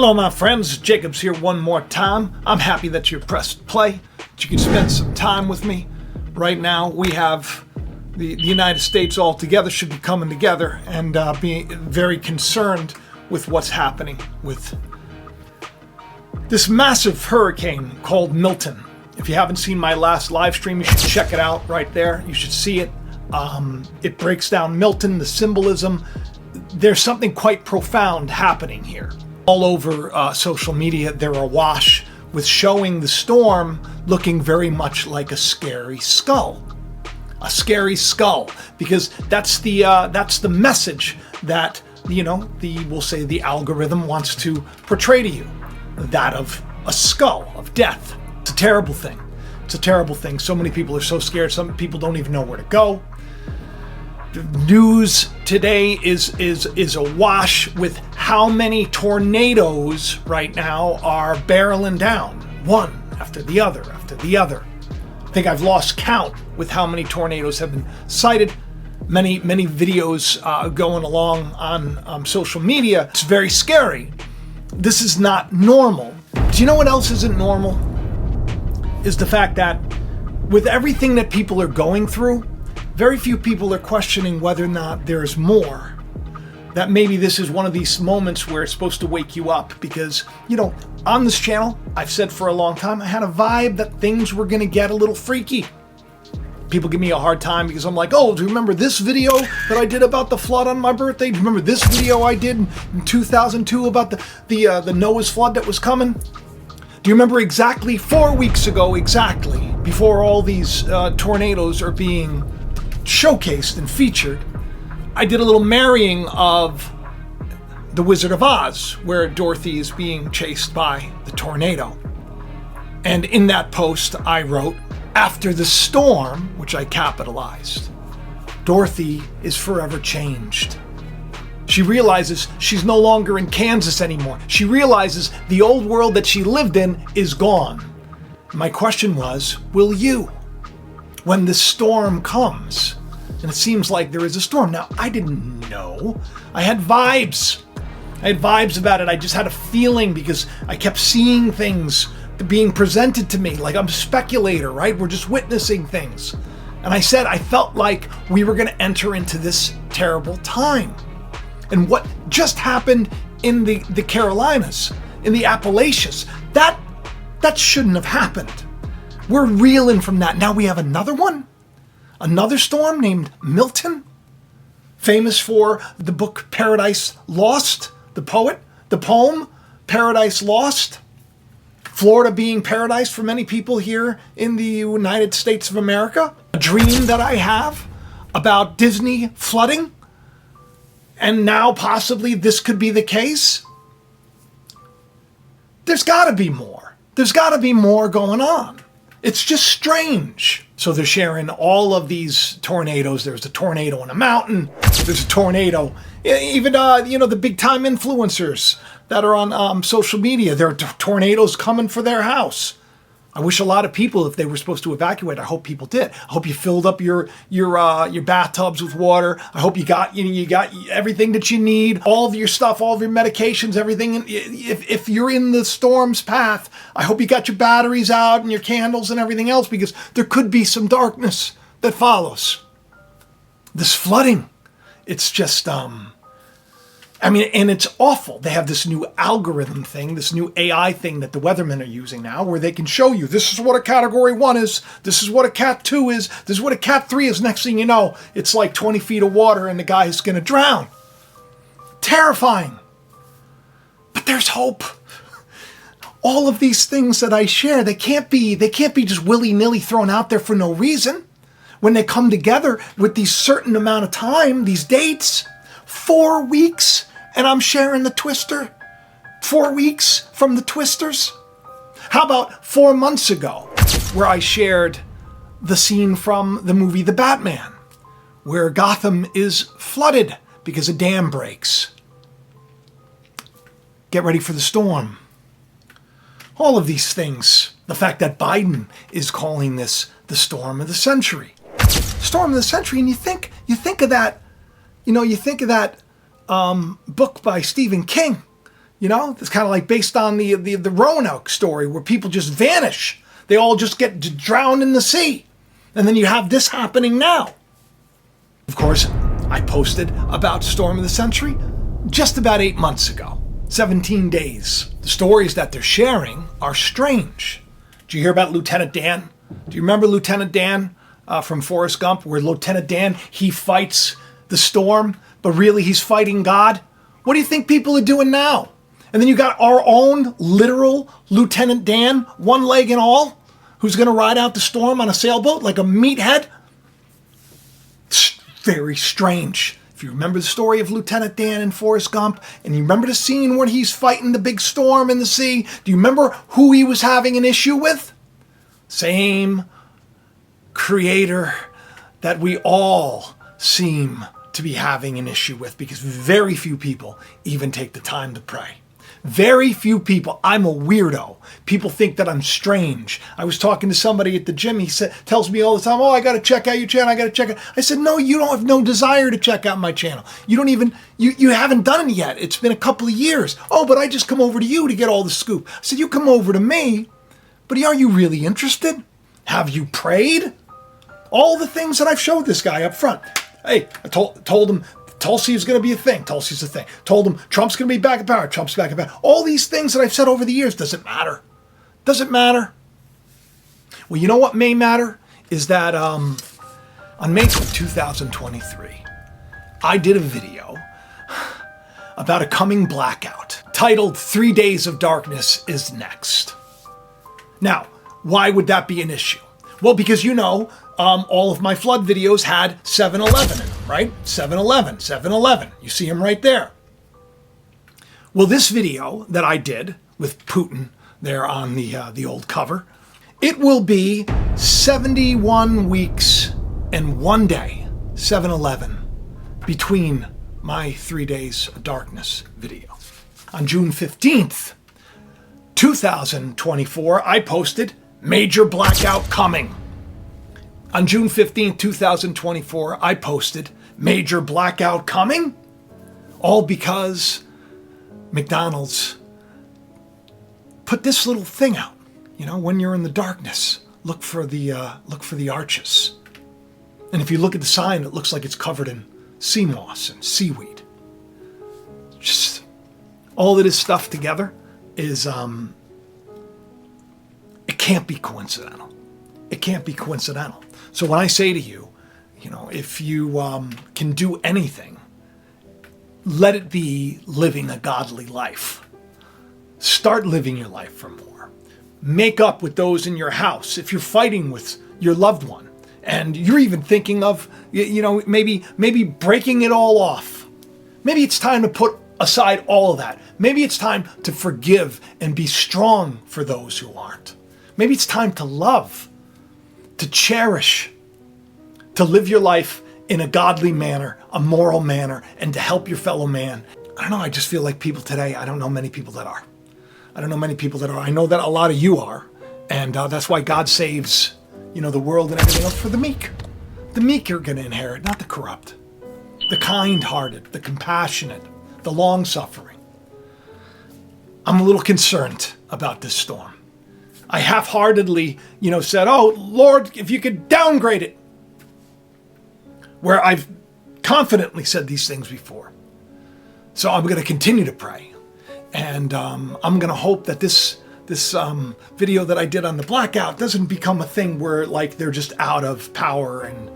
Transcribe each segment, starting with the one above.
Hello my friends, Jacob's here one more time. I'm happy that you pressed play, that you can spend some time with me. Right now we have the United States all together, should be coming together and being very concerned with what's happening with this massive hurricane called Milton. If you haven't seen my last live stream, you should check it out right there. You should see it. It breaks down Milton, the symbolism. There's something quite profound happening here. All over social media, they're awash with showing the storm looking very much like a scary skull. A scary skull, because that's the message that, we'll say the algorithm wants to portray to you. That of a skull, of death. It's a terrible thing. It's a terrible thing. So many people are so scared, some people don't even know where to go. The news today is awash with how many tornadoes right now are barreling down, one after the other after the other. I think I've lost count with how many tornadoes have been cited. Many videos going along on social media. It's very scary. This is not normal. Do you know what else isn't normal? Is the fact that with everything that people are going through, very few people are questioning whether or not there's more. That maybe this is one of these moments where it's supposed to wake you up, because, on this channel, I've said for a long time, I had a vibe that things were going to get a little freaky. People give me a hard time because I'm like, oh, do you remember this video that I did about the flood on my birthday? Do you remember this video I did in 2002 about the Noah's flood that was coming? Do you remember exactly 4 weeks ago, before all these tornadoes are being showcased and featured, I did a little marrying of The Wizard of Oz, where Dorothy is being chased by the tornado. And in that post I wrote, after the storm, which I capitalized, Dorothy is forever changed. She realizes she's no longer in Kansas anymore. She realizes the old world that she lived in is gone. My question was, will you? When the storm comes, and it seems like there is a storm. Now, I didn't know. I had vibes. About it. I just had a feeling because I kept seeing things being presented to me like I'm a speculator, right? We're just witnessing things. And I said I felt like we were going to enter into this terrible time. And what just happened in the Carolinas, in the Appalachians, that shouldn't have happened. We're reeling from that. Now we have another one, another storm named Milton, famous for the book Paradise Lost, the poem Paradise Lost. Florida being paradise for many people here in the United States of America. A dream that I have about Disney flooding, and now possibly this could be the case. There's got to be more. There's got to be more going on. It's just strange. So they're sharing all of these tornadoes. There's a tornado in a mountain. There's a tornado. Even, the big time influencers that are on social media, there are tornadoes coming for their house. I wish a lot of people, if they were supposed to evacuate, I hope people did. I hope you filled up your bathtubs with water. I hope you got everything that you need, all of your stuff, all of your medications, everything. If you're in the storm's path, I hope you got your batteries out and your candles and everything else, because there could be some darkness that follows. This flooding, it's just, and it's awful. They have this new algorithm thing, this new AI thing that the weathermen are using now, where they can show you, this is what a category 1 is, this is what a cat 2 is, this is what a cat 3 is. Next thing you know, it's like 20 feet of water and the guy is going to drown. Terrifying. But there's hope. All of these things that I share, they can't be just willy-nilly thrown out there for no reason. When they come together with these certain amount of time, these dates, 4 weeks, and I'm sharing the twister. 4 weeks from the twisters. How about 4 months ago, where I shared the scene from the movie The Batman, where Gotham is flooded because a dam breaks. Get ready for the storm. All of these things. The fact that Biden is calling this the storm of the century. Storm of the century, and you think of that, you think of that book by Stephen King, You know, it's kind of like based on the Roanoke story where people just vanish. They all just get drowned in the sea. And then you have this happening now. Of course, I posted about Storm of the Century just about 8 months ago, 17 days. The stories that they're sharing are strange. Did you hear about Lieutenant Dan? Do you remember Lieutenant Dan from Forrest Gump, where Lieutenant Dan, he fights the storm, but really he's fighting God? What do you think people are doing now? And then you got our own literal Lieutenant Dan, one leg and all, who's going to ride out the storm on a sailboat like a meathead? It's very strange. If you remember the story of Lieutenant Dan in Forrest Gump, and you remember the scene when he's fighting the big storm in the sea, do you remember who he was having an issue with? Same creator that we all seem to be having an issue with, because very few people even take the time to pray. Very few people. I'm a weirdo. People think that I'm strange. I was talking to somebody at the gym. He tells me all the time, oh, I got to check out your channel. I got to check it. I said, no, you don't have no desire to check out my channel. You don't even, you haven't done it yet. It's been a couple of years. Oh, but I just come over to you to get all the scoop. I said, you come over to me, but are you really interested? Have you prayed? All the things that I've showed this guy up front. Hey, I told him Tulsi is going to be a thing. Tulsi's a thing. Told him Trump's going to be back in power. Trump's back in power. All these things that I've said over the years, does it matter? Does it matter? Well, you know what may matter? Is that on May 2023, I did a video about a coming blackout titled 3 Days of Darkness is Next. Now, why would that be an issue? Well, because you know, all of my flood videos had 7-Eleven in them, right? 7-Eleven, 7-Eleven. You see them right there. Well, this video that I did with Putin there on the old cover, it will be 71 weeks and 1 day, 7-Eleven, between my 3 Days of Darkness video. On June 15th, 2024, I posted Major Blackout Coming. On June 15, 2024, I posted Major Blackout Coming, all because McDonald's put this little thing out. You know, when you're in the darkness, look for the arches. And if you look at the sign, it looks like it's covered in sea moss and seaweed. Just all of this stuff together is it can't be coincidental. It can't be coincidental. So when I say to you, you know, if you can do anything, let it be living a godly life. Start living your life for more. Make up with those in your house. If you're fighting with your loved one and you're even thinking of, you know, maybe breaking it all off. Maybe it's time to put aside all of that. Maybe it's time to forgive and be strong for those who aren't. Maybe it's time to love, to cherish, to live your life in a godly manner, a moral manner, and to help your fellow man. I don't know, I just feel like people today, I don't know many people that are. I don't know many people that are. I know that a lot of you are. And that's why God saves, you know, the world and everything else for the meek. The meek you're going to inherit, not the corrupt. The kind-hearted, the compassionate, the long-suffering. I'm a little concerned about this storm. I half-heartedly, you know, said, oh, Lord, if you could downgrade it. Where I've confidently said these things before. So I'm going to continue to pray. And I'm going to hope that this video that I did on the blackout doesn't become a thing where, like, they're just out of power. And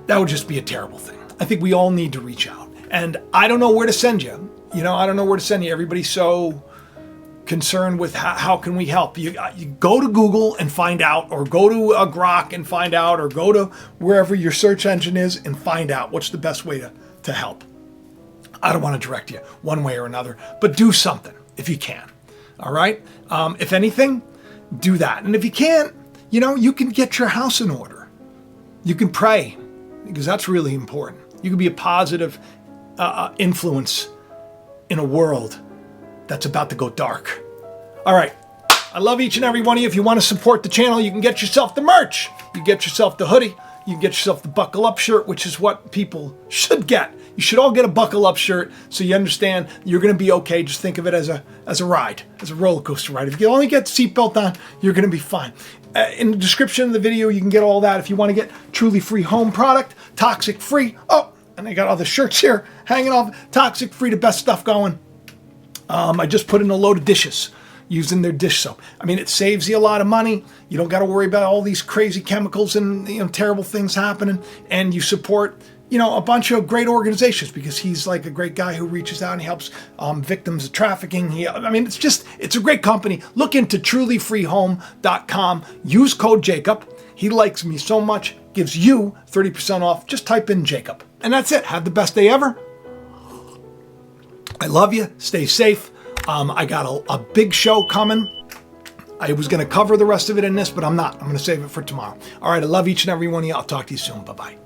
that would just be a terrible thing. I think we all need to reach out. And I don't know where to send you. You know, I don't know where to send you. Everybody's so concerned with how can we help. You go to Google and find out, or go to a Grok and find out, or go to wherever your search engine is and find out what's the best way to help. I don't want to direct you one way or another, but do something if you can. All right? If anything, do that. And if you can't, you know, you can get your house in order. You can pray, because that's really important. You can be a positive influence in a world that's about to go dark. All right. I love each and every one of you. If you want to support the channel, you can get yourself the merch. You get yourself the hoodie. You can get yourself the buckle up shirt, which is what people should get. You should all get a buckle up shirt so you understand you're going to be okay. Just think of it as a ride, as a roller coaster ride. If you only get the seatbelt on, you're going to be fine. In the description of the video, you can get all that. If you want to get truly free home product, toxic free. Oh, and I got all the shirts here hanging off. Toxic free, the best stuff going. I just put in a load of dishes using their dish soap. I mean, it saves you a lot of money. You don't got to worry about all these crazy chemicals and terrible things happening. And you support, a bunch of great organizations because he's like a great guy who reaches out and helps victims of trafficking. It's a great company. Look into trulyfreehome.com. Use code Jacob. He likes me so much, gives you 30% off. Just type in Jacob. And that's it. Have the best day ever. I love you. Stay safe. I got a big show coming. I was going to cover the rest of it in this, but I'm not. I'm going to save it for tomorrow. All right. I love each and every one of you. I'll talk to you soon. Bye-bye.